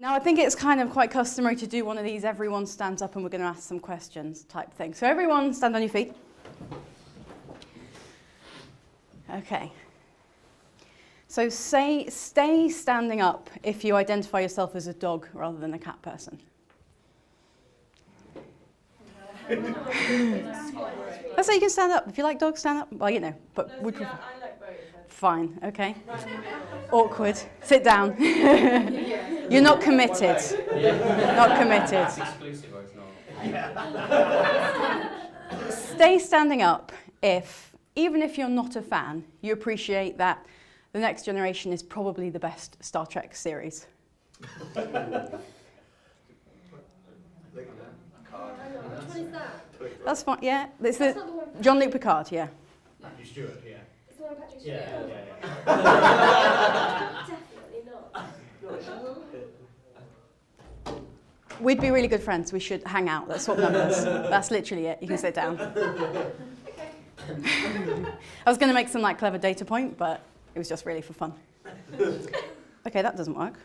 Now, I think it's kind of quite customary to do one of these, everyone stands up and we're going to ask some questions type thing. So everyone stand on your feet. Okay. So stay standing up if you identify yourself as a dog rather than a cat person. That's how you can stand up. If you like dogs, stand up. Well, you know, but would prefer. I like both. Fine, okay. Awkward. Sit down. You're not committed. Not committed. It's exclusive or it's not. Stay standing up if, even if you're not a fan, you appreciate that The Next Generation is probably the best Star Trek series. Which one is that? That's fine, yeah. It's That's the not the one. Jean-Luc Picard, yeah. Patrick Stewart, yeah. It's the one with Patrick Stewart. Yeah. Definitely not. We'd be really good friends. We should hang out. Let's swap numbers. That's literally it. You can sit down. Okay. I was going to make some clever data point, but it was just really for fun. Okay, that doesn't work.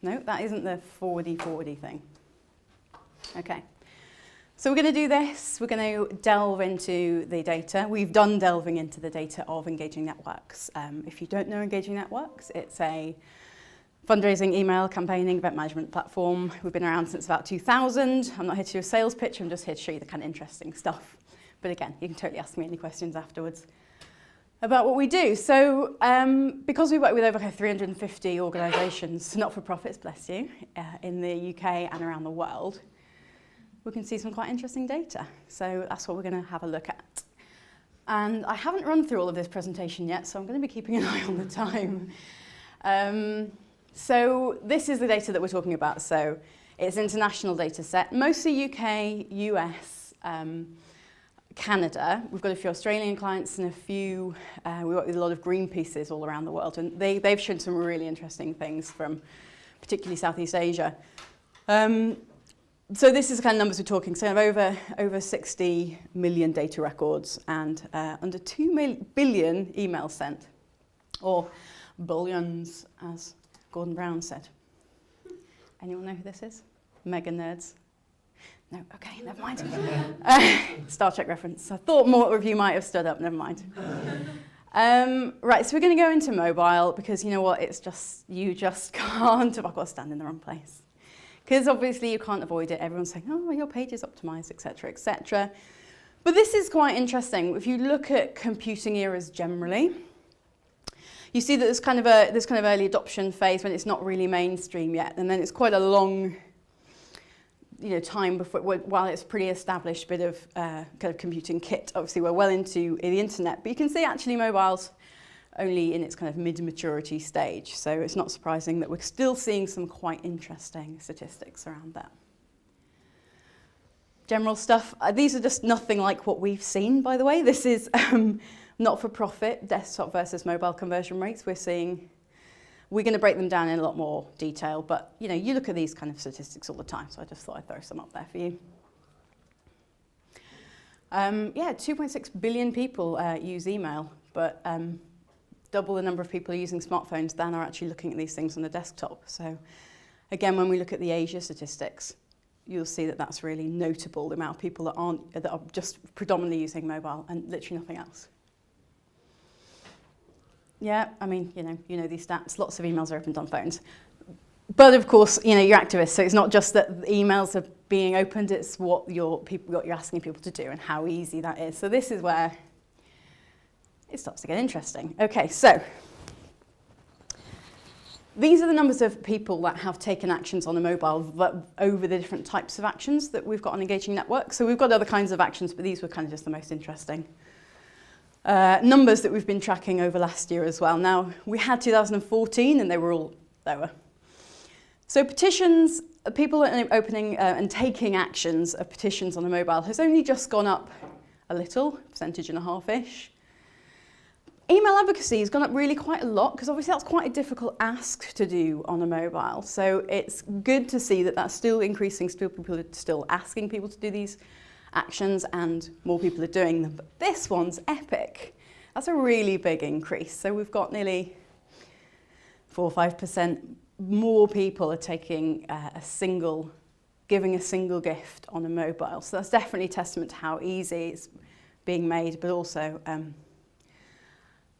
No, that isn't the forwardy thing. Okay. So we're going to do this. We're going to delve into the data. We've done delving into the data of engaging networks. If you don't know engaging networks, it's a fundraising, email, campaigning, event management platform. We've been around since about 2000. I'm not here to do a sales pitch. I'm just here to show you the kind of interesting stuff. But again, you can totally ask me any questions afterwards about what we do. So because we work with over 350 organisations, not-for-profits, bless you, in the UK and around the world, we can see some quite interesting data. So that's what we're going to have a look at. And I haven't run through all of this presentation yet, so I'm going to be keeping an eye on the time. So this is the data that we're talking about. So it's an international data set, mostly UK, US, Canada. We've got a few Australian clients and a few, we work with a lot of Greenpeaces all around the world, and they've shown some really interesting things from particularly Southeast Asia. So this is the kind of numbers we're talking. So over 60 million data records and under 2 billion emails sent, or billions, as Gordon Brown said. Anyone know who this is? Mega nerds? No? Okay, never mind. Star Trek reference. I thought more of you might have stood up, never mind. Right, so we're going to go into mobile because you know what, you just can't, I've got to stand in the wrong place. Because obviously you can't avoid it. Everyone's saying, oh, your page is optimized, etc., etc. But this is quite interesting. If you look at computing eras generally, you see that there's kind of this kind of early adoption phase when it's not really mainstream yet, and then it's quite a long, time before while it's a pretty established bit of kind of computing kit. Obviously, we're well into the internet, but you can see actually mobile's only in its kind of mid-maturity stage. So it's not surprising that we're still seeing some quite interesting statistics around that. General stuff. These are just nothing like what we've seen, by the way. This is not-for-profit desktop versus mobile conversion rates. We're going to break them down in a lot more detail, but you look at these kind of statistics all the time, so I just thought I'd throw some up there for you. 2.6 billion people use email, but double the number of people using smartphones than are actually looking at these things on the desktop. So again, when we look at the Asia statistics, you'll see that that's really notable, the amount of people that are just predominantly using mobile and literally nothing else. Yeah, I mean, you know these stats. Lots of emails are opened on phones. But of course, you're activists, so it's not just that the emails are being opened, it's what you're asking people to do and how easy that is. So this is where it starts to get interesting. Okay, so these are the numbers of people that have taken actions on a mobile over the different types of actions that we've got on engaging networks. So we've got other kinds of actions, but these were kind of just the most interesting numbers that we've been tracking over last year as well. Now, we had 2014 and they were all lower. So petitions, people opening and taking actions of petitions on a mobile has only just gone up a little, 1.5%-ish. Email advocacy has gone up really quite a lot because obviously that's quite a difficult ask to do on a mobile. So it's good to see that that's still increasing, still people are still asking people to do these actions and more people are doing them. But this one's epic. That's a really big increase. So we've got nearly 4 or 5% more people are taking giving a single gift on a mobile. So that's definitely a testament to how easy it's being made, but also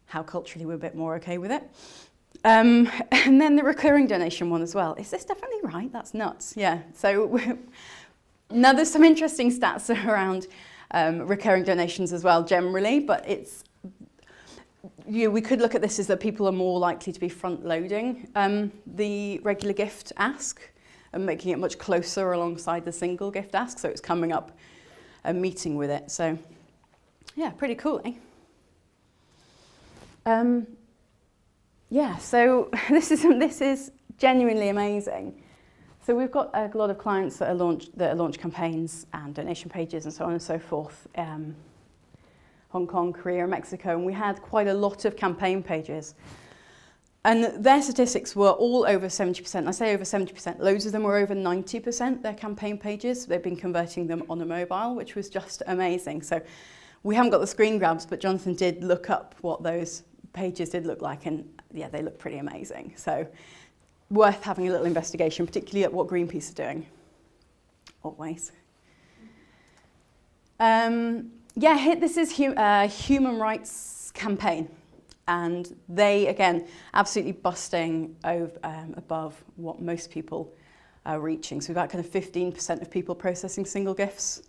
how culturally we're a bit more okay with it. And then the recurring donation one as well. Is this definitely right? That's nuts. Yeah. So now there's some interesting stats around recurring donations as well generally, but we could look at this as that people are more likely to be front-loading the regular gift ask and making it much closer alongside the single gift ask, so it's coming up and meeting with it. So yeah, pretty cool, eh? Yeah, so this is genuinely amazing. So we've got a lot of clients that are launch campaigns and donation pages and so on and so forth. Hong Kong, Korea, Mexico, and we had quite a lot of campaign pages. And their statistics were all over 70%. I say over 70%. Loads of them were over 90%, their campaign pages. They've been converting them on a mobile, which was just amazing. So we haven't got the screen grabs, but Jonathan did look up what those pages did look like, and yeah, they look pretty amazing. So worth having a little investigation, particularly at what Greenpeace are doing. Always. This is human rights campaign, and they, again, absolutely busting above what most people are reaching. So we've got kind of 15% of people processing single gifts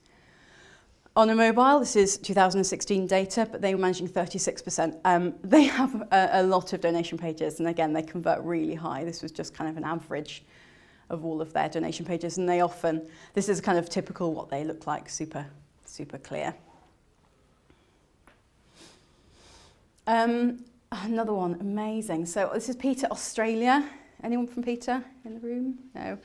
on a mobile. This is 2016 data, but they were managing 36%. They have a lot of donation pages, and again, they convert really high. This was just kind of an average of all of their donation pages, and this is kind of typical what they look like, super, super clear. Another one, amazing. So this is Peter, Australia. Anyone from Peter in the room? No.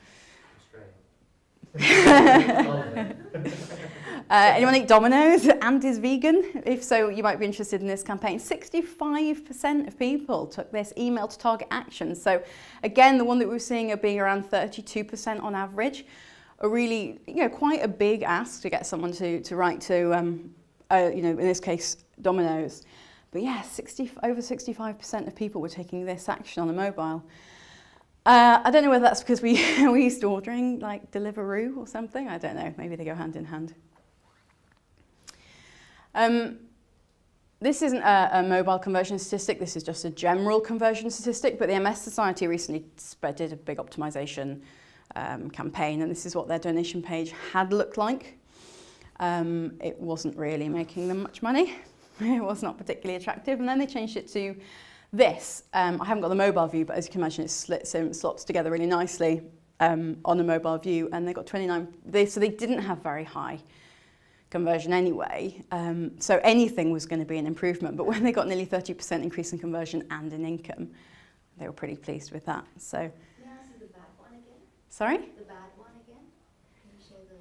Anyone eat Domino's and is vegan? If so, you might be interested in this campaign. 65% of people took this email to target action. So again, the one that we're seeing are being around 32% on average. A really, quite a big ask to get someone to write to, in this case, Domino's. But yeah, over 65% of people were taking this action on a mobile. I don't know whether that's because we used to ordering like Deliveroo or something. I don't know. Maybe they go hand in hand. This isn't a mobile conversion statistic. This is just a general conversion statistic. But the MS Society recently did a big optimization campaign, and this is what their donation page had looked like. It wasn't really making them much money. It was not particularly attractive, and then they changed it to this. I haven't got the mobile view, but as you can imagine, it slots together really nicely on a mobile view, and they got 29. So they didn't have very high conversion anyway. So anything was going to be an improvement. But when they got nearly 30% increase in conversion and in income, they were pretty pleased with that. So. Can you ask the bad one again? Sorry? The bad one again? Can you show the?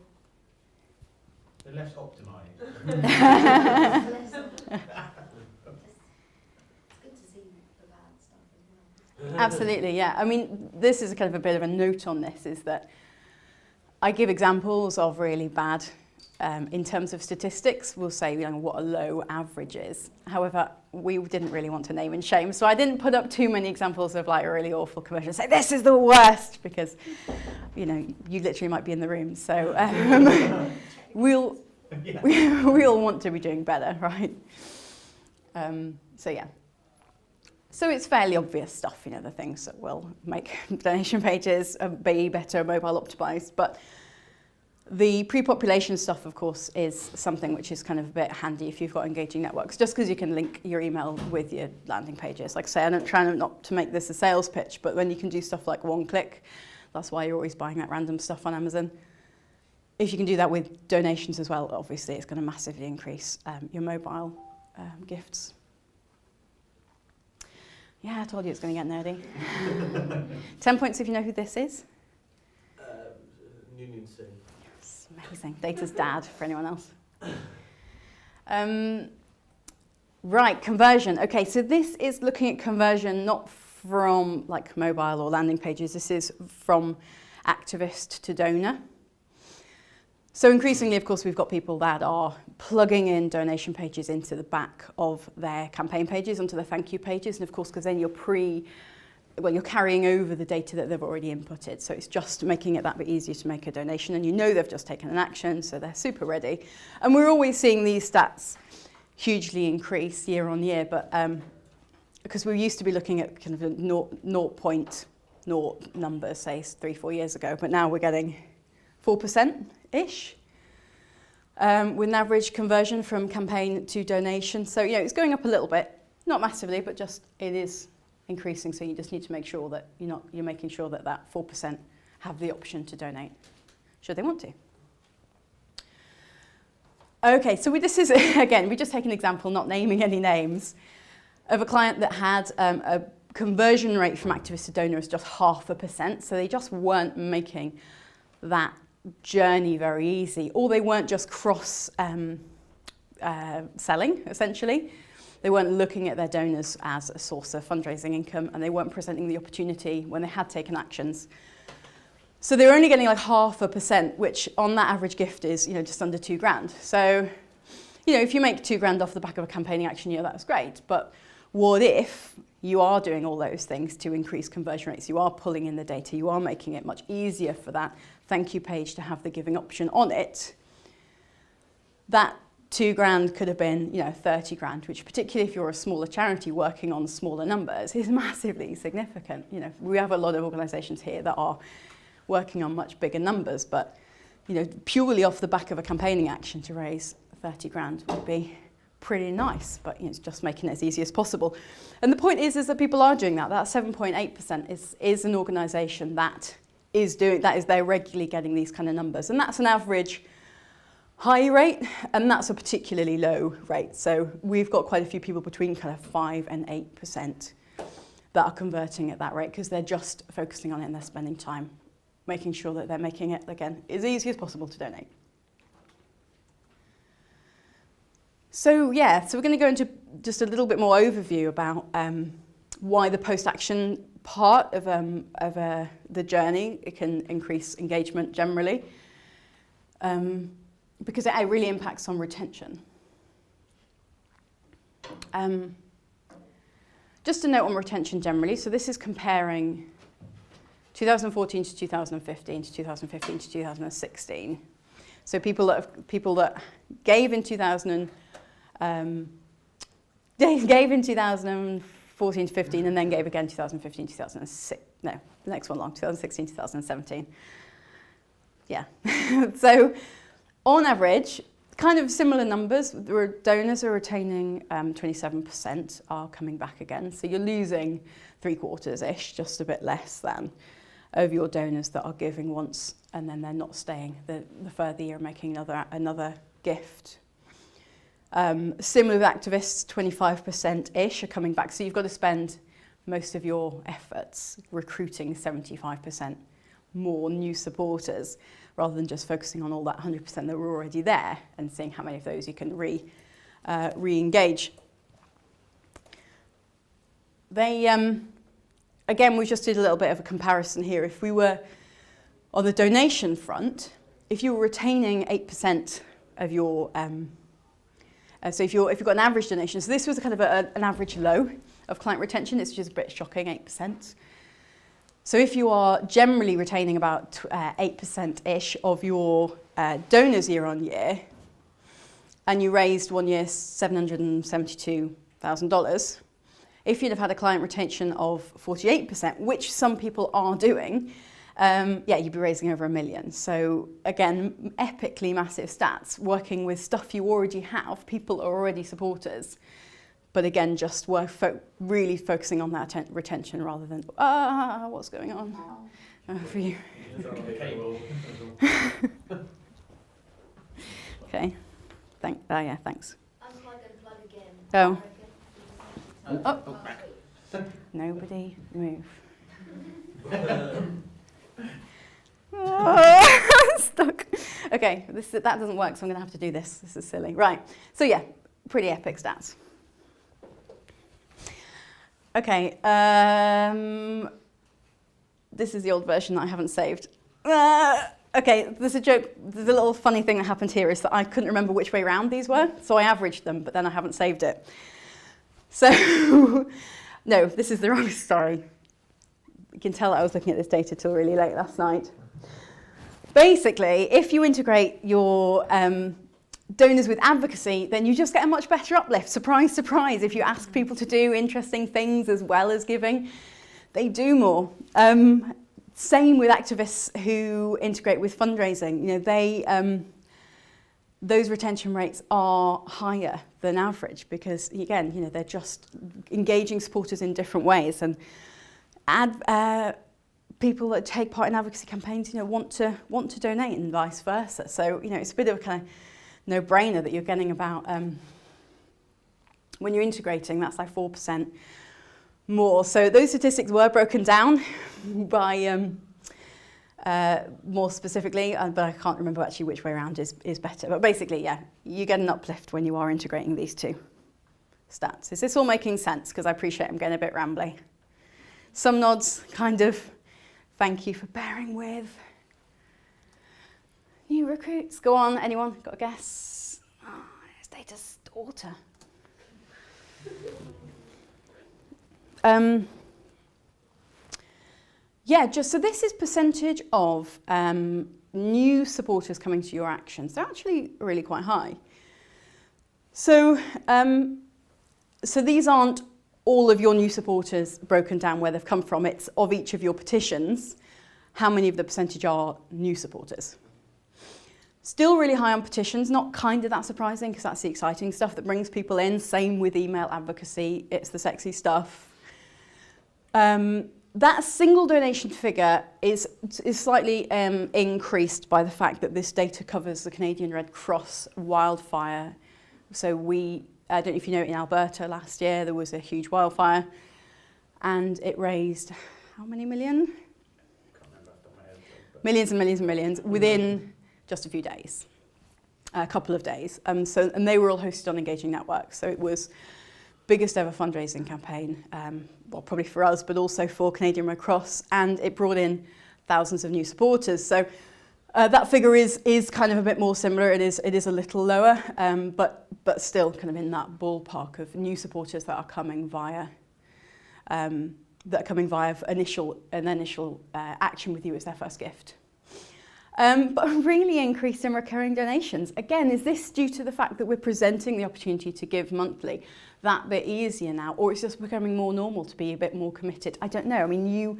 They're less optimised. Less. Absolutely, yeah. I mean, this is kind of a bit of a note on this, is that I give examples of really bad, in terms of statistics, we'll say what a low average is. However, we didn't really want to name and shame, so I didn't put up too many examples of like a really awful conversion, say this is the worst, because you literally might be in the room. So we'll want to be doing better, right? So yeah. So it's fairly obvious stuff, the things that will make donation pages be better mobile optimized. But the pre-population stuff, of course, is something which is kind of a bit handy if you've got engaging networks, just because you can link your email with your landing pages. Like I say, I don't try not to make this a sales pitch, but when you can do stuff like one click, that's why you're always buying that random stuff on Amazon. If you can do that with donations as well, obviously it's going to massively increase your mobile gifts. Yeah, I told you it's going to get nerdy. 10 points if you know who this is. Union Singh. Yes, amazing. Data's dad for anyone else. Right, conversion. Okay, so this is looking at conversion not from like mobile or landing pages. This is from activist to donor. So increasingly, of course, we've got people that are plugging in donation pages into the back of their campaign pages, onto the thank you pages. And of course, because then you're well, you're carrying over the data that they've already inputted. So it's just making it that bit easier to make a donation. And you know they've just taken an action, so they're super ready. And we're always seeing these stats hugely increase year on year, but because we used to be looking at kind of a 0.0 numbers, say 3-4 years ago, but now we're getting 4%-ish with an average conversion from campaign to donation. So, you know, it's going up a little bit, not massively, but just it is increasing. So you just need to make sure that you're making sure that that 4% have the option to donate, should they want to. Okay, so this is, again, we just take an example, not naming any names, of a client that had a conversion rate from activist to donor is just 0.5%. So they just weren't making that journey very easy, or they weren't just cross selling, essentially. They weren't looking at their donors as a source of fundraising income, and they weren't presenting the opportunity when they had taken actions. So they were only getting like 0.5%, which on that average gift is, you know, just under $2,000. So, you know, if you make $2,000 off the back of a campaigning action, yeah, that's great. But what if you are doing all those things to increase conversion rates? You are pulling in the data. You are making it much easier for that thank you page to have the giving option on it. That $2,000 could have been, you know, 30 grand, which particularly if you're a smaller charity working on smaller numbers is massively significant. You know, we have a lot of organisations here that are working on much bigger numbers, but, you know, purely off the back of a campaigning action to raise 30 grand would be pretty nice, but, you know, it's just making it as easy as possible. And the point is that people are doing that. That 7.8% is an organisation that is doing that, is they're regularly getting these kind of numbers, and that's an average high rate, and that's a particularly low rate. So we've got quite a few people between kind of 5 and 8% that are converting at that rate because they're just focusing on it and they're spending time making sure that they're making it, again, as easy as possible to donate. So yeah, so we're going to go into just a little bit more overview about why the post-action part of the journey, it can increase engagement generally. Because it really impacts on retention. Just a note on retention generally. So this is comparing 2014 to 2015 to 2015 to 2016. So people that gave in 2014 to 15 and then gave again 2015 2006. No, the next one along 2016 2017. Yeah. So on average, kind of similar numbers. Donors are retaining 27%, are coming back again. So you're losing 3/4-ish, just a bit less than, of your donors that are giving once and then they're not staying the further you're making another gift. Similar with activists, 25%-ish are coming back. So you've got to spend most of your efforts recruiting 75% more new supporters, rather than just focusing on all that 100% that were already there and seeing how many of those you can re-engage. Again, we just did a little bit of a comparison here. If we were on the donation front, if you were retaining 8% of your, so if you've got an average donation, so this was kind of an average low of client retention, it's just a bit shocking, 8%. So if you are generally retaining about 8%-ish of your donors year on year, and you raised one year $772,000, if you'd have had a client retention of 48%, which some people are doing, yeah, you'd be raising over $1 million. So again, epically massive stats, working with stuff you already have, people are already supporters. But again, just really focusing on that retention rather than, what's going on for you? Okay, yeah, thanks. Unplug and plug again. Oh. Nobody move. Stuck. Okay, that doesn't work, so I'm going to have to do this. This is silly. Right, so yeah, pretty epic stats. Okay, this is the old version that I haven't saved. Okay, there's a joke, there's a little funny thing that happened here is that I couldn't remember which way around these were, so I averaged them, but then I haven't saved it. So, no, this is the wrong story. You can tell that I was looking at this data till really late last night. Basically, if you integrate your donors with advocacy, then you just get a much better uplift. Surprise, surprise. If you ask people to do interesting things as well as giving, they do more. Same with activists who integrate with fundraising. You know, those retention rates are higher than average because, again, you know, they're just engaging supporters in different ways. And people that take part in advocacy campaigns, you know, want to donate and vice versa. So, you know, it's a bit of a kind of no-brainer that you're getting about, when you're integrating, that's like 4% more. So those statistics were broken down by more specifically, but I can't remember actually which way around is better. But basically, yeah, you get an uplift when you are integrating these two stats. Is this all making sense? Because I appreciate I'm getting a bit rambly. Some nods, kind of. Thank you for bearing with. New recruits, go on, anyone, got a guess? Oh, it's Data's daughter. Yeah, just so this is percentage of new supporters coming to your actions. They're actually really quite high. So, so these aren't all of your new supporters broken down where they've come from. It's of each of your petitions, how many of the percentage are new supporters. Still really high on petitions, not kind of that surprising because that's the exciting stuff that brings people in. Same with email advocacy, it's the sexy stuff. That single donation figure is slightly increased by the fact that this data covers the Canadian Red Cross wildfire. So I don't know if you know, in Alberta last year there was a huge wildfire and it raised how many million? Can't remember off the top of my head, but Millions and millions and millions within just a few days, a couple of days. And they were all hosted on Engaging Networks. So it was biggest ever fundraising campaign, well, probably for us, but also for Canadian Red Cross, and it brought in thousands of new supporters. So that figure is kind of a bit more similar. It is a little lower, but still kind of in that ballpark of new supporters that are coming via initial action with you as their first gift. But a really increase in recurring donations. Again, is this due to the fact that we're presenting the opportunity to give monthly that bit easier now, or it's just becoming more normal to be a bit more committed? I don't know. I mean, you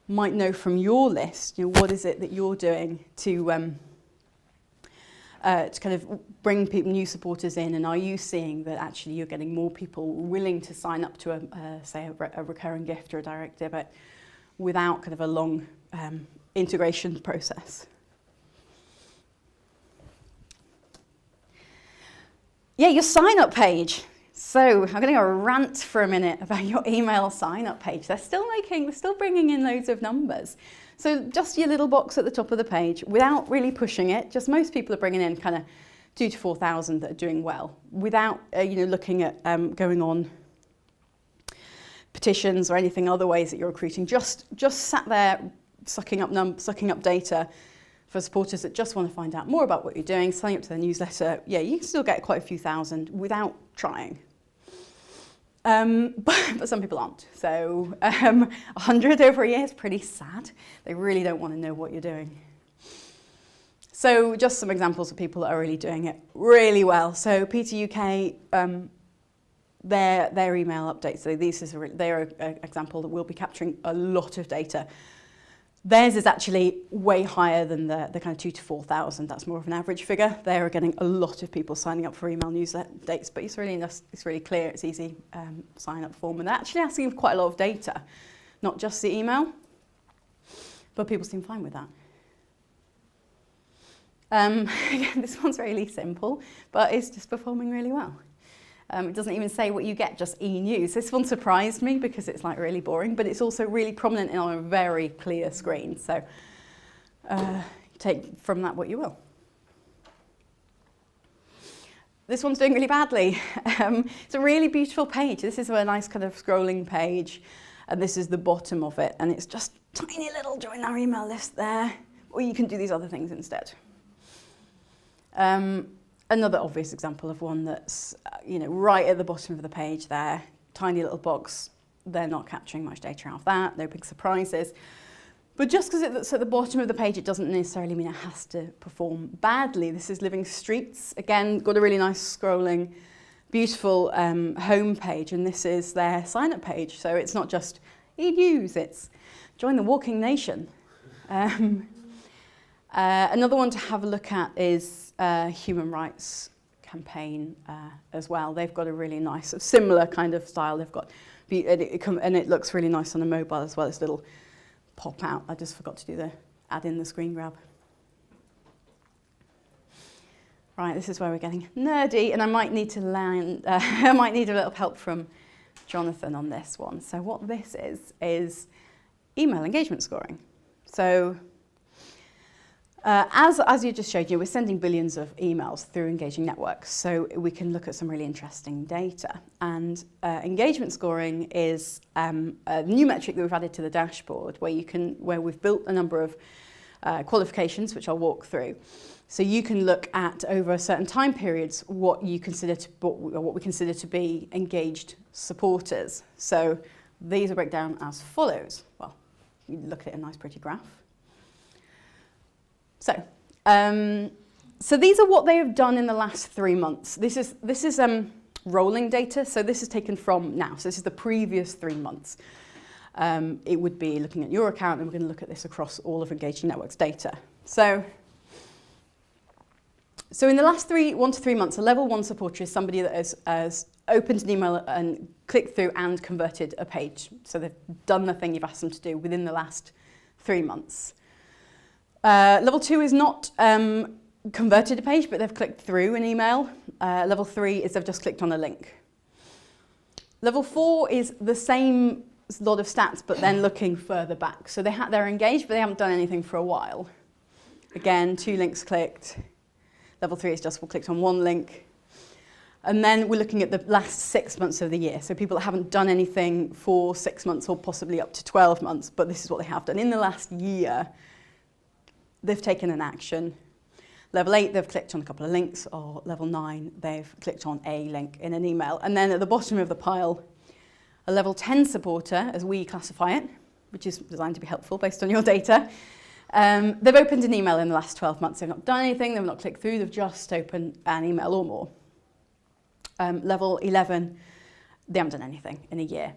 might know from your list, you know, what is it that you're doing to kind of bring people, new supporters in, and are you seeing that actually you're getting more people willing to sign up to a recurring gift or a direct debit without kind of a long integration process? Yeah, your sign-up page. So I'm going to go rant for a minute about your email sign-up page. They're still bringing in loads of numbers. So just your little box at the top of the page, without really pushing it. Just most people are bringing in kind of 2,000 to 4,000 that are doing well, without looking at going on petitions or anything other ways that you're recruiting. Just sat there sucking up data for supporters that just want to find out more about what you're doing, signing up to their newsletter. Yeah, you can still get quite a few thousand without trying. But some people aren't. So 100 over a year is pretty sad. They really don't want to know what you're doing. So just some examples of people that are really doing it really well. So Peter UK, their email updates. So they're an example that will be capturing a lot of data. Theirs is actually way higher than the kind of 2,000 to 4,000. That's more of an average figure. They are getting a lot of people signing up for email newsletter dates, but it's really clear, it's easy sign up form, and they're actually asking for quite a lot of data, not just the email, but people seem fine with that. Again, this one's really simple, but it's just performing really well. It doesn't even say what you get, just e-news. This one surprised me because it's like really boring, but it's also really prominent on a very clear screen. So take from that what you will. This one's doing really badly. It's a really beautiful page. This is a nice kind of scrolling page, and this is the bottom of it, and it's just tiny little join our email list there, or you can do these other things instead. Another obvious example of one that's right at the bottom of the page there, tiny little box, they're not capturing much data out of that, no big surprises. But just because it's at the bottom of the page, it doesn't necessarily mean it has to perform badly. This is Living Streets. Again, got a really nice scrolling, beautiful home page, and this is their sign-up page. So it's not just e-news, it's join the walking nation. Another one to have a look at is Human Rights Campaign as well. They've got a really nice, similar kind of style. They've got, and it looks really nice on a mobile as well. This little pop out. I just forgot to do add in the screen grab. Right, this is where we're getting nerdy, and I might need to I might need a little help from Jonathan on this one. So what this is email engagement scoring. So as you just showed you, we're sending billions of emails through engaging networks, so we can look at some really interesting data. And engagement scoring is a new metric that we've added to the dashboard, where we've built a number of qualifications, which I'll walk through. So you can look at over certain time periods what we consider to be engaged supporters. So these will break down as follows. Well, you look at a nice pretty graph. So these are what they have done in the last 3 months. This is rolling data, so this is taken from now. So this is the previous 3 months. It would be looking at your account, and we're going to look at this across all of Engaging Networks data. So in the last 1 to 3 months, a level 1 supporter is somebody that has opened an email and clicked through and converted a page. So they've done the thing you've asked them to do within the last 3 months. Level 2 is not converted a page, but they've clicked through an email. Level 3 is they've just clicked on a link. Level 4 is the same lot of stats, but then looking further back. So they're engaged, but they haven't done anything for a while. Again, 2 links clicked. Level 3 is just clicked on 1 link. And then we're looking at the last 6 months of the year. So people that haven't done anything for 6 months or possibly up to 12 months, but this is what they have done. In the last year, they've taken an action. Level 8, they've clicked on a couple of links, or level 9, they've clicked on a link in an email. And then at the bottom of the pile, a level 10 supporter, as we classify it, which is designed to be helpful based on your data. They've opened an email in the last 12 months. They've not done anything, they've not clicked through, they've just opened an email or more. Level 11, they haven't done anything in a year.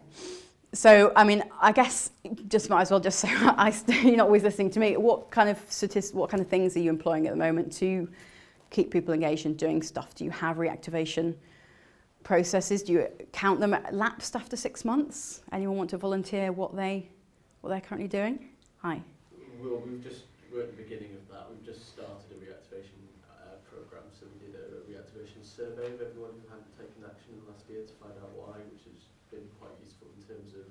So, I mean, I guess just might as well just say, you're not always listening to me. What kind of things are you employing at the moment to keep people engaged and doing stuff? Do you have reactivation processes? Do you count them lapsed after 6 months? Anyone want to volunteer what they're currently doing? Hi. Well, we're at the beginning of that. We've just started a reactivation program. So we did a reactivation survey of everyone who hadn't taken action in the last year to find out why, which has been quite useful in terms of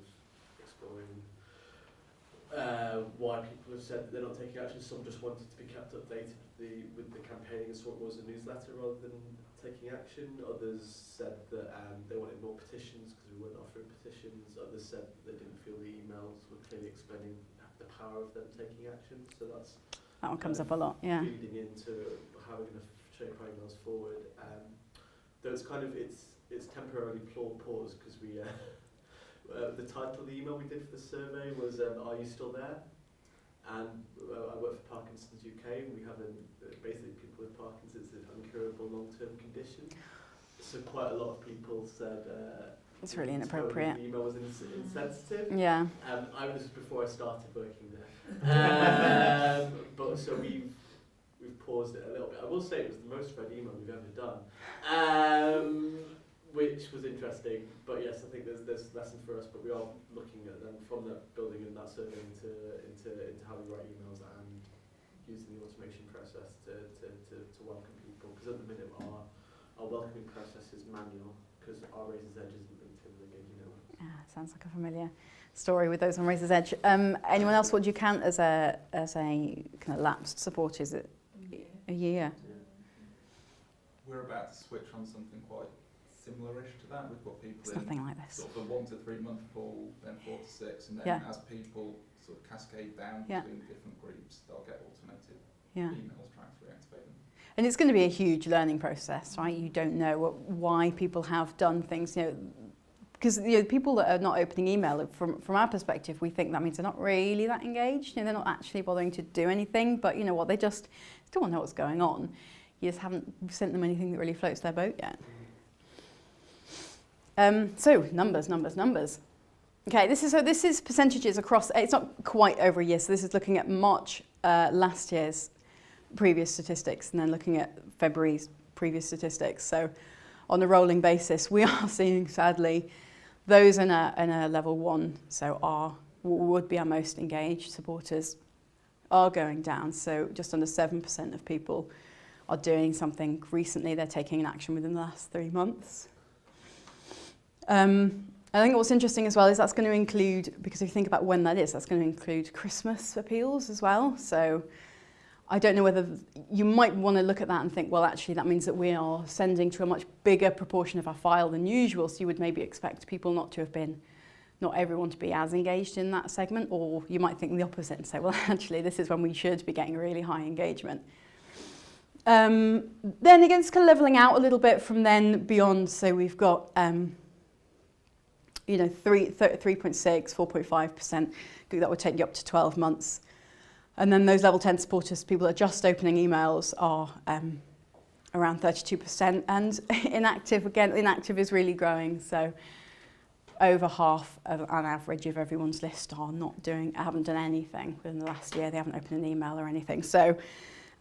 exploring why people have said that they're not taking action. Some just wanted to be kept updated with the campaigning and saw it was a newsletter rather than taking action. Others said that they wanted more petitions because we weren't offering petitions. Others said that they didn't feel the emails were clearly explaining the power of them taking action. So that one comes up a lot, yeah. Feeding into how we're going to shape our emails forward. Though it's temporarily paused because we the title of the email we did for the survey was "Are you still there?" And I work for Parkinson's UK, and we have basically people with Parkinson's is an incurable long-term condition. So quite a lot of people said it's really inappropriate. The email was insensitive. Yeah. This was before I started working there. But so we've paused it a little bit. I will say it was the most read email we've ever done, which was interesting. But yes, I think there's a lesson for us. But we are looking at them from that building and that survey into how we write emails and using the automation process to welcome people. Because at the minute our welcoming process is manual because our Razor's Edge isn't linked in the Engaging Network. Yeah, sounds like a familiar story with those on Razor's Edge. Anyone else? What do you count as a kind of lapsed support? Is it a year? Yeah. We're about to switch on something quite similar-ish to that. We've got people it's nothing like this. Sort of the 1 to 3 month pool, then 4 to 6, and then as people sort of cascade down between different groups, they'll get automated emails trying to reactivate them. And it's going to be a huge learning process, right? You don't know why people have done things. because people that are not opening email, from our perspective, we think that means they're not really that engaged, they're not actually bothering to do anything, but you know what, they just still want to know what's going on. You just haven't sent them anything that really floats their boat yet. So numbers. Okay, this is percentages across, it's not quite over a year, so this is looking at March last year's previous statistics and then looking at February's previous statistics. So on a rolling basis, we are seeing, sadly, those in a level 1, so would be our most engaged supporters, are going down. So just under 7% of people are doing something recently. They're taking an action within the last 3 months. I think what's interesting as well is that's going to include, because if you think about when that is, that's going to include Christmas appeals as well. So I don't know whether you might want to look at that and think, well, actually, that means that we are sending to a much bigger proportion of our file than usual. So you would maybe expect people not everyone to be as engaged in that segment. Or you might think the opposite and say, well, actually, this is when we should be getting really high engagement. Then again, it's kind of leveling out a little bit from then beyond. So we've got 3.6, 4.5%. That would take you up to 12 months. And then those level 10 supporters, people that are just opening emails, are around 32%. And inactive is really growing. So over half on average of everyone's list haven't done anything within the last year. They haven't opened an email or anything. So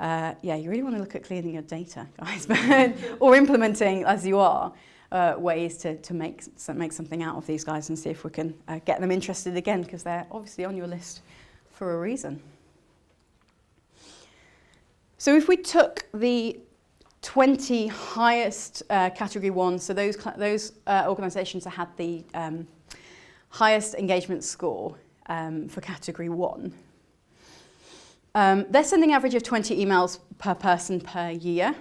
you really want to look at cleaning your data, guys, or implementing, as you are, ways to make something out of these guys and see if we can get them interested again, because they're obviously on your list for a reason. So if we took the 20 highest category 1, so those organisations that had the highest engagement score for category 1, they're sending an average of 20 emails per person per year,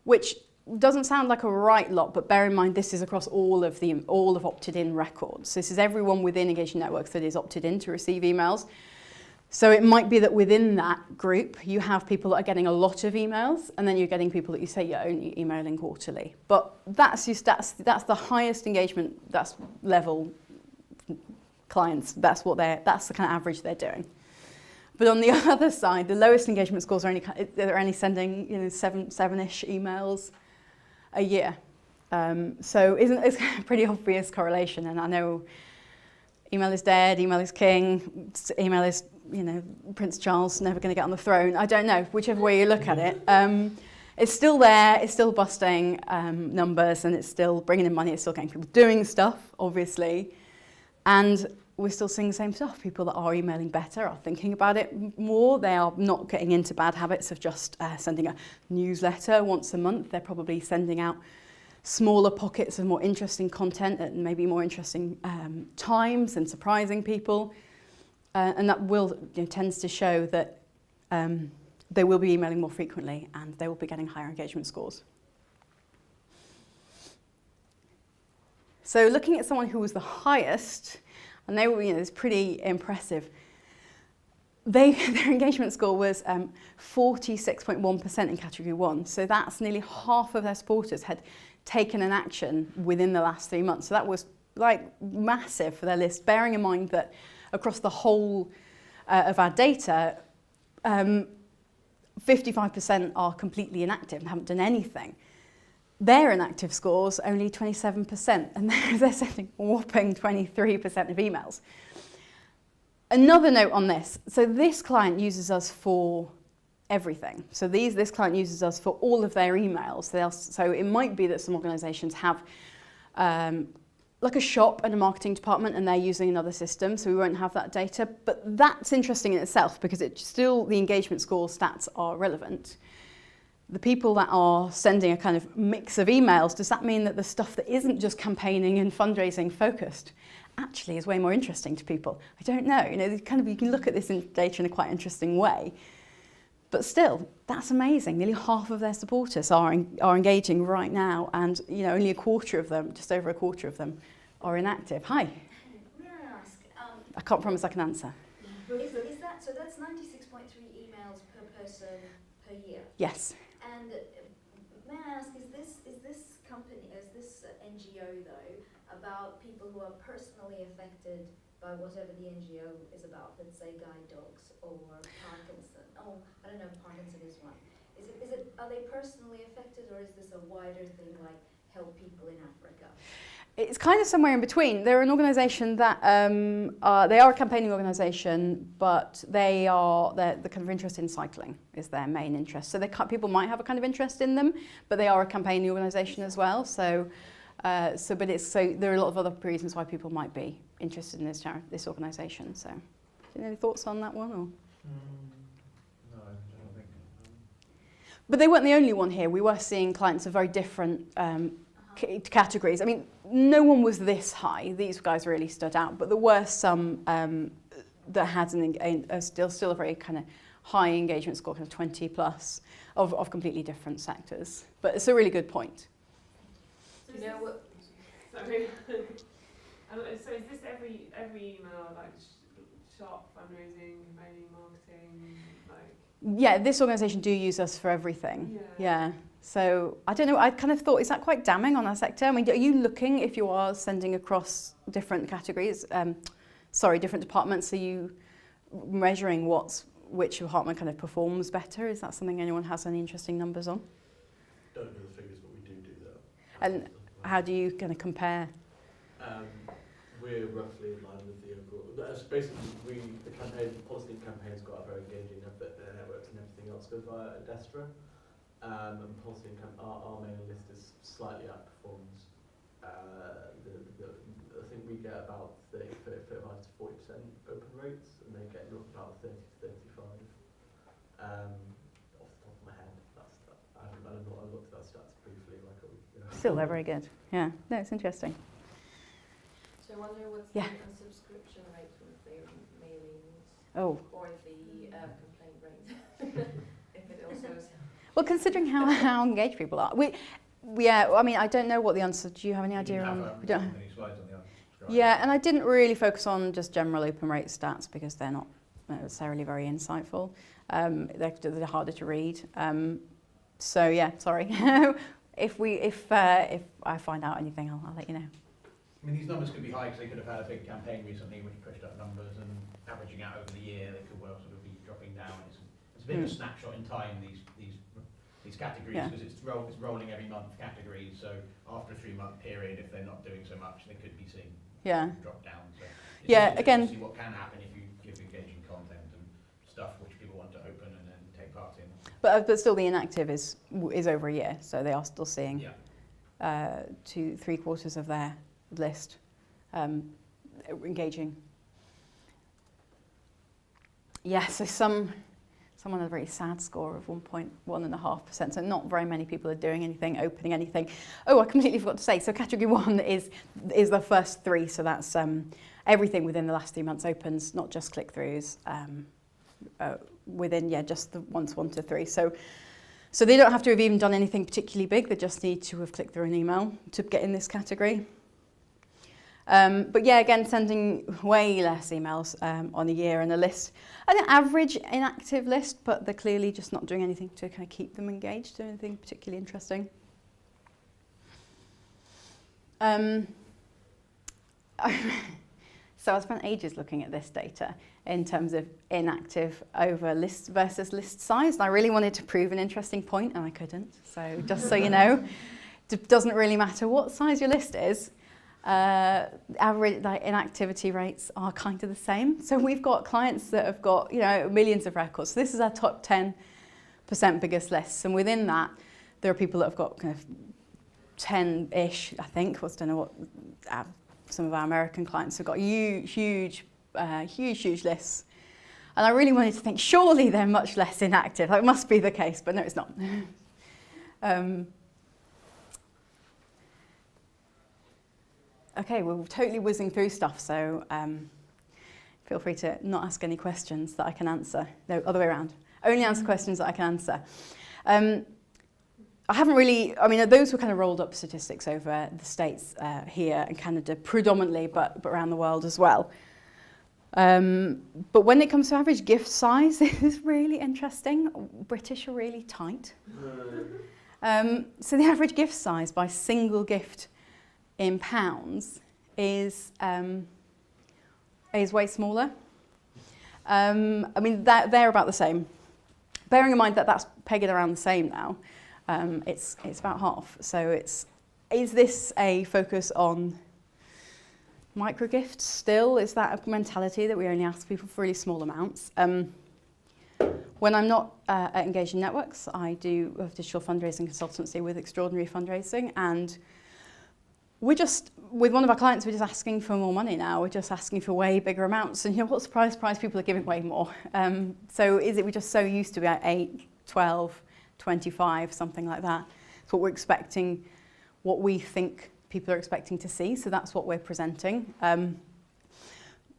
which doesn't sound like a right lot, but bear in mind this is across all of opted-in records. This is everyone within engagement networks that is opted in to receive emails. So it might be that within that group you have people that are getting a lot of emails, and then you're getting people that you say you're only emailing quarterly. But that's the highest engagement, that's level clients. That's the kind of average they're doing. But on the other side, the lowest engagement scores they're only sending seven-ish emails a year. So it's a pretty obvious correlation. And I know email is dead, email is king, email is Prince Charles never going to get on the throne. I don't know, whichever way you look at it. It's still there, it's still busting numbers, and it's still bringing in money, it's still getting people doing stuff, obviously. And we're still seeing the same stuff. People that are emailing better are thinking about it more. They are not getting into bad habits of just sending a newsletter once a month. They're probably sending out smaller pockets of more interesting content at maybe more interesting times and surprising people. And that tends to show that they will be emailing more frequently and they will be getting higher engagement scores. So looking at someone who was the highest, and they were, it's pretty impressive. Their engagement score was 46.1% in category 1. So that's nearly half of their supporters had taken an action within the last 3 months. So that was massive for their list, bearing in mind that across the whole of our data, 55% are completely inactive and haven't done anything. Their inactive scores only 27%, and they're sending a whopping 23% of emails. Another note on this, so this client uses us for everything. So this client uses us for all of their emails. So it might be that some organisations have like a shop and a marketing department, and they're using another system, so we won't have that data. But that's interesting in itself, because the engagement score stats are relevant. The people that are sending a kind of mix of emails, does that mean that the stuff that isn't just campaigning and fundraising focused actually is way more interesting to people? I don't know. You can look at this data in a quite interesting way. But still, that's amazing. Nearly half of their supporters are engaging right now, and only a quarter of them, just over a quarter of them, are inactive. Hi. May I ask? I can't promise I can answer. Is that so? That's 96.3 emails per person per year. Yes. And may I ask, is this company, is this NGO though, about people who are personally affected by whatever the NGO is about, let's say guide dogs or Parkinson. Oh, I don't know if Parkinson is one. Are they personally affected, or is this a wider thing like help people in Africa? It's kind of somewhere in between. They're an organisation that they are a campaigning organisation, but they're kind of interested in cycling is their main interest. So people might have a kind of interest in them, but they are a campaigning organisation as well. So there are a lot of other reasons why people might be interested in this organisation. So, any thoughts on that one? Or? No, I don't think. But they weren't the only one here. We were seeing clients of very different categories. I mean, no one was this high. These guys really stood out, but there were some that had still a very kind of high engagement score, kind of 20 plus, of completely different sectors. But it's a really good point. So you know what? Sorry. So is this every email, like shop, fundraising, campaigning, marketing, like? Yeah, this organisation do use us for everything. Yeah. So I don't know. I kind of thought, is that quite damning on our sector? I mean, are you looking, if you are sending across different categories, different departments? Are you measuring which department kind of performs better? Is that something anyone has any interesting numbers on? Don't know the figures, but we do that. And how do you kind of compare? We're roughly in line with the overall. Basically, the policy campaign's got a very engaging networks and everything else goes via Destra. And policy our mailing list is slightly outperforms. I think we get about 35 to 40% open rates, and they get about 30 to 35. Off the top of my head, I looked at that stats briefly like a week ago. Still, they're very good. Yeah, no, it's interesting. So I wonder what's Yeah. the subscription rate with the mailings, Oh. or the complaint rate, if it also is. Well, considering how engaged people are, I mean, I don't know what the answer. Do you have any idea on? We don't. Many slides on the other. Yeah, and I didn't really focus on just general open rate stats because they're not necessarily very insightful. They're harder to read. So yeah, sorry. if I find out anything, I'll let you know. I mean, these numbers could be high because they could have had a big campaign recently which pushed up numbers, and averaging out over the year, they could well sort of be dropping down. It's a bit of a snapshot in time, these categories, because it's rolling every month categories. So after a 3-month period, if they're not doing so much, they could be seeing drop down. So it's again, see what can happen if you give engaging content and stuff which people want to open and then take part in. But still, the inactive is over a year, so they are still seeing 2-3/4 of their list engaging. Yeah, so someone had a very sad score of 1.5%, so not very many people are doing anything, opening anything. Oh, I completely forgot to say, so category 1 is the first 3, so that's everything within the last 3 months opens, not just click-throughs, within, just the ones 1 to 3. So they don't have to have even done anything particularly big, they just need to have clicked through an email to get in this category. But yeah, again, sending way less emails on a year and a list. An average inactive list, but they're clearly just not doing anything to kind of keep them engaged, doing anything particularly interesting. So I spent ages looking at this data in terms of inactive over list versus list size. And I really wanted to prove an interesting point, and I couldn't. So just so you know, it doesn't really matter what size your list is. Average inactivity rates are kind of the same. So we've got clients that have got millions of records. So this is our top 10% biggest lists, and within that, there are people that have got kind of 10-ish, I think. I don't know what some of our American clients have got huge lists. And I really wanted to think, surely they're much less inactive. That must be the case, but no, it's not. Okay, we're totally whizzing through stuff, so feel free to not ask any questions that I can answer. No, other way around. Only answer questions that I can answer. I haven't really, those were kind of rolled up statistics over the States here and Canada predominantly, but around the world as well. But when it comes to average gift size, this is really interesting. British are really tight. So the average gift size by single gift in pounds is way smaller. I mean, they're about the same. Bearing in mind that that's pegged around the same now, it's about half. So is this a focus on micro gifts still? Is that a mentality that we only ask people for really small amounts? When I'm not at Engaging Networks, I do digital fundraising consultancy with Extraordinary Fundraising, and we're just, with one of our clients, we're just asking for more money now. We're just asking for way bigger amounts. And you know what, surprise, people are giving way more. So is it we're just so used to be at 8, 12, 25, something like that. It's what we're expecting, what we think people are expecting to see. So that's what we're presenting.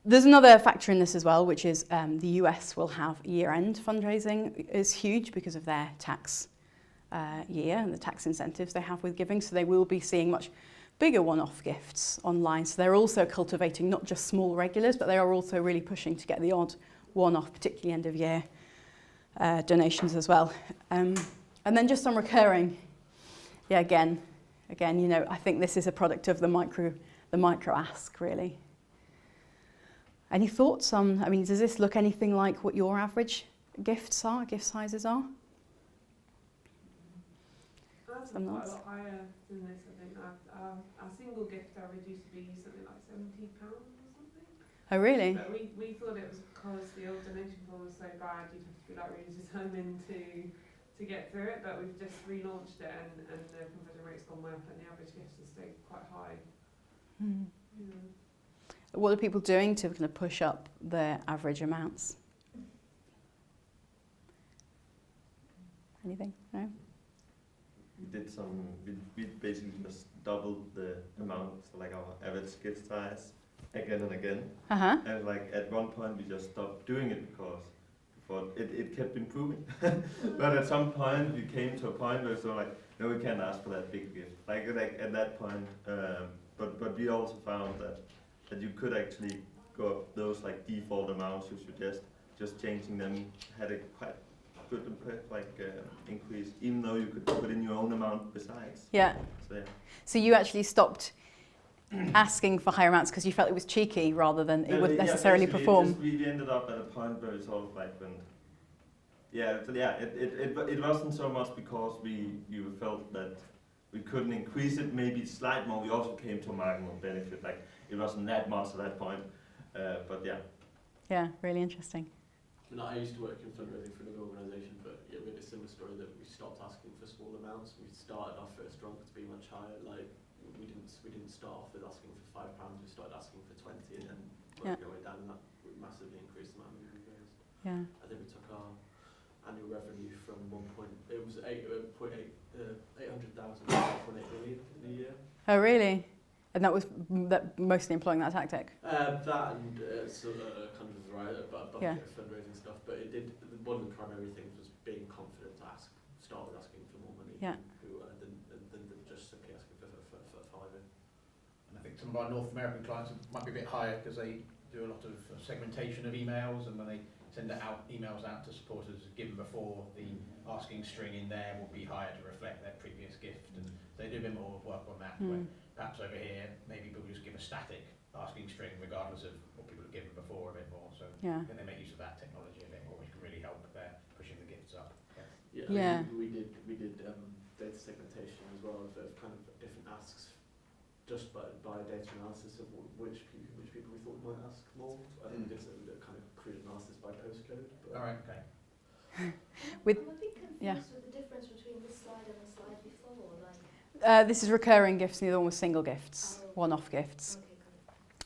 There's another factor in this as well, which is the US will have year-end fundraising is huge because of their tax year and the tax incentives they have with giving. So they will be seeing much bigger one-off gifts online. So they're also cultivating not just small regulars, but they are also really pushing to get the odd one-off, particularly end of year donations as well. And then just on recurring, yeah, again, you know, I think this is a product of the micro ask, really. Any thoughts on, I mean, does this look anything like what your average gift sizes are? That's quite a lot higher than this, I think. Our single gift average used to be something like £70 or something. Oh, really? But we thought it was because the old donation form was so bad, you'd have to be like really determined to get through it. But we've just relaunched it, and the conversion rate's gone well, and the average gifts have stayed quite high. Hmm. Yeah. What are people doing to kind of push up their average amounts? Anything? No? We basically just doubled the amount, so like our average gift size again and again. Uh-huh. And like at one point we just stopped doing it because it kept improving. But at some point we came to a point where it's like, no, we can't ask for that big gift. Like at that point, but we also found that you could actually go up those like default amounts you suggest, just changing them had a quite good increase, even though you could put in your own amount besides. Yeah. So, yeah. So you actually stopped asking for higher amounts because you felt it was cheeky rather than it wouldn't necessarily perform. We ended up at a point where it's sort of like when, it wasn't so much because you felt that we couldn't increase it maybe slightly more. We also came to a marginal benefit. Like it wasn't that much at that point, but yeah. Yeah, really interesting. I used to work in fundraising for another organisation, but yeah, we had a similar story that we stopped asking for small amounts. We started our first run to be much higher. Like we didn't start off with asking for £5. We started asking for 20, and then worked our way down, and that massively increased the amount we raised. Yeah. I think we took our annual revenue from 800,000 to 1.8 million in a year. Oh, really? And that was mostly employing that tactic? That and kind of a variety of bucket of fundraising stuff, but one of the primary things was being confident to start with asking for more money than just simply asking for £5. And I think some of our North American clients might be a bit higher because they do a lot of segmentation of emails, and when they send emails out to supporters given before, the asking string in there will be higher to reflect their previous gift, and they do a bit more work on that. Where perhaps over here, maybe people just give a static asking string regardless of what people have given before a bit more. So then they make use of that technology a bit more, which can really help their pushing the gifts up. Yeah. We did data segmentation as well of kind of different asks, just by data analysis of which people we thought might ask more. I think we did a kind of crude analysis by postcode. But all right. Okay. I'm a bit confused with the difference between this slide and the slide before. This is recurring gifts, and the other one was single gifts, one-off gifts.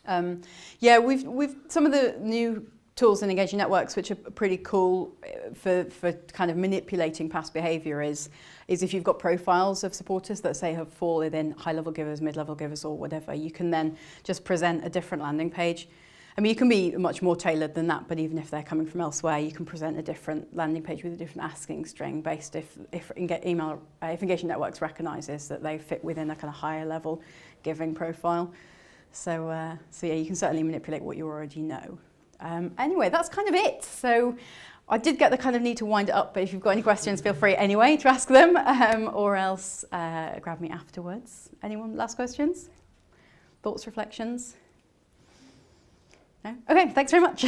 Okay, We've some of the new tools in Engaging Networks, which are pretty cool for kind of manipulating past behaviour, is if you've got profiles of supporters that say have fallen in high-level givers, mid-level givers, or whatever, you can then just present a different landing page. I mean, you can be much more tailored than that, but even if they're coming from elsewhere, you can present a different landing page with a different asking string based if Engaging Networks recognises that they fit within a kind of higher level giving profile. So yeah, you can certainly manipulate what you already know. Anyway, that's kind of it. So I did get the kind of need to wind it up, but if you've got any questions, feel free anyway to ask them, or else grab me afterwards. Anyone last questions? Thoughts, reflections? No? Okay, thanks very much.